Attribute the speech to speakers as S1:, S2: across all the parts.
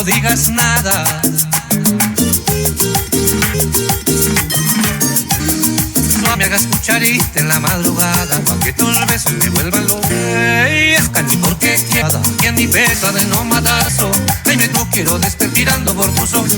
S1: digas nada. No me hagas cucharita en la madrugada, pa' que tus besos me vuelvan loco. Es casi porque queda y en mi peso de no matazo. Dime tú, quiero tirando por tus ojos.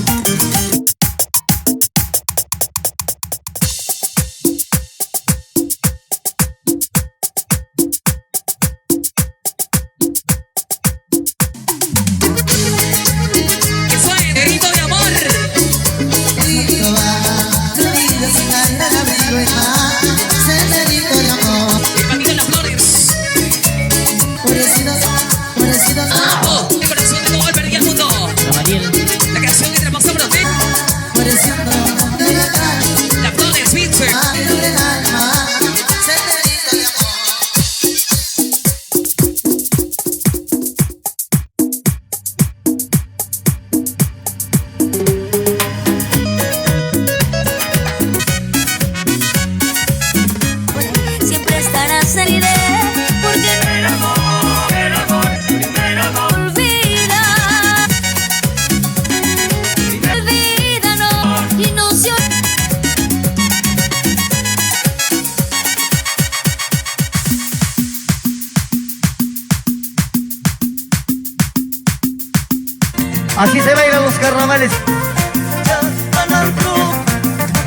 S2: Así se bailan los carnavales.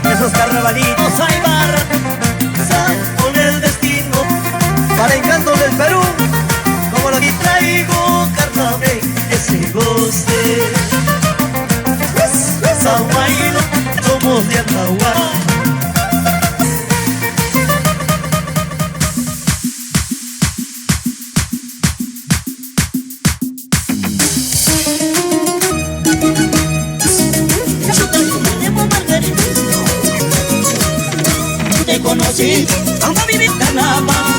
S2: Esos carnavalitos hay bar con el destino para encanto del Perú. Como lo que traigo carnaval, que se goce. Sahuayno, somos de Atahualpa.
S3: Conocí, aunque viví en la paz.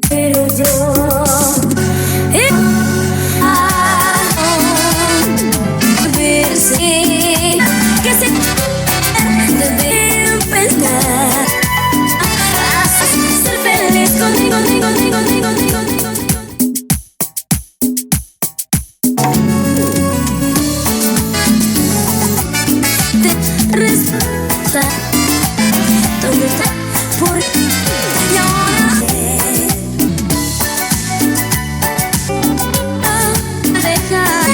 S4: Pero yo que se debe pensar ser feliz conmigo, conmigo, conmigo, conmigo, conmigo, conmigo. Te resta ¿dónde está? Por y ahora dejar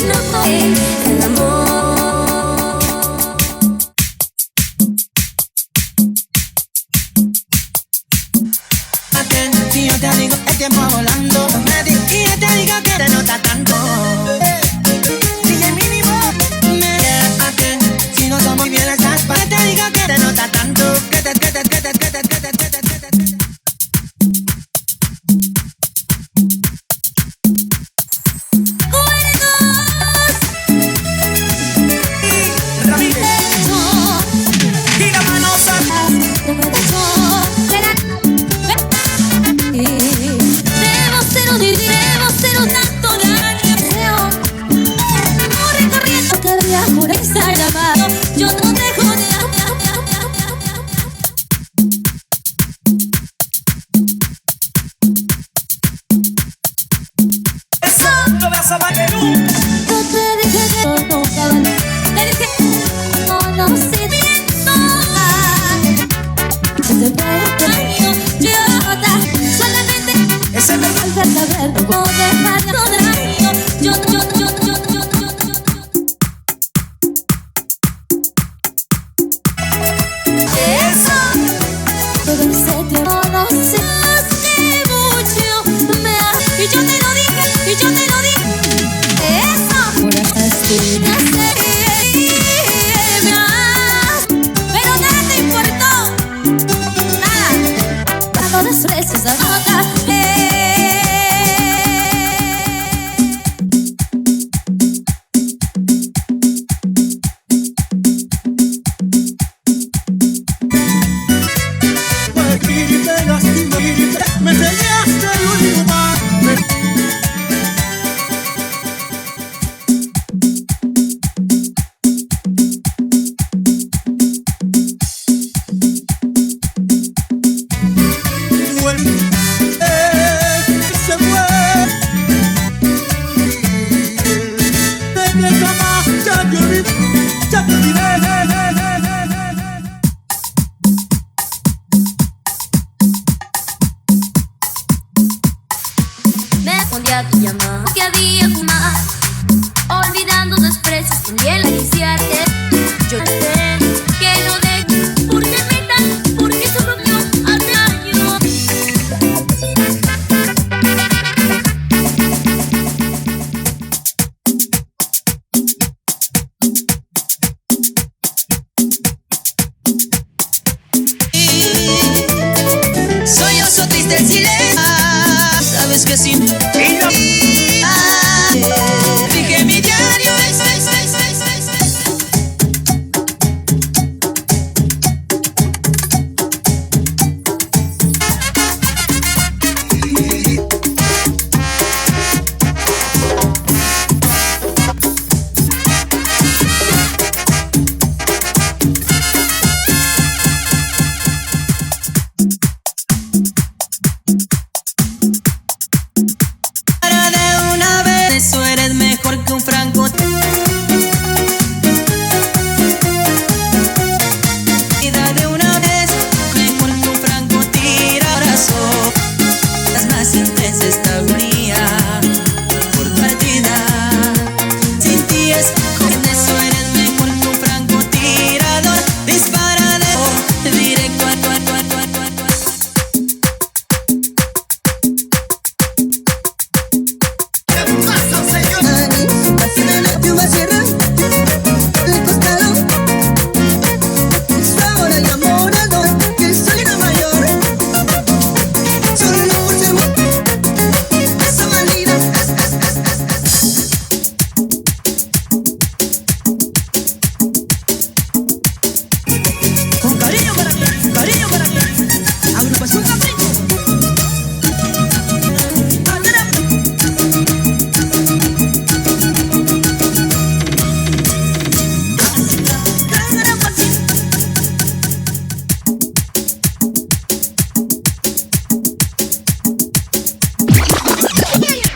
S4: no el amor.
S3: Si yo te digo el tiempo volando, y yo te digo que te nota tanto. DJ mínimo, me aten. Si no somos bien esas partes, te digo que te nota tanto. Que te.
S4: Yo no dejo de
S3: eso no vas a valer.
S4: yo te dije que no te dije no sé ese daño yo solamente
S3: ese me
S4: falta saber no dejar daño yo todo ese tiempo no sé hace mucho me ha y yo te lo dije eso por aspirina pero nada te importó nada cuando desprecies esa nota
S3: me enseñaste el único mar.
S2: se fue. De mi cama ya te olvidé, ya te olvidé.
S4: Me respondí a tu llamada que había fumado, olvidando desprecios, también la iniciarte. Yo sé que no dejo, porque me dan, porque su propio hace daño.
S3: Soy oso triste el silencio. Sabes que sin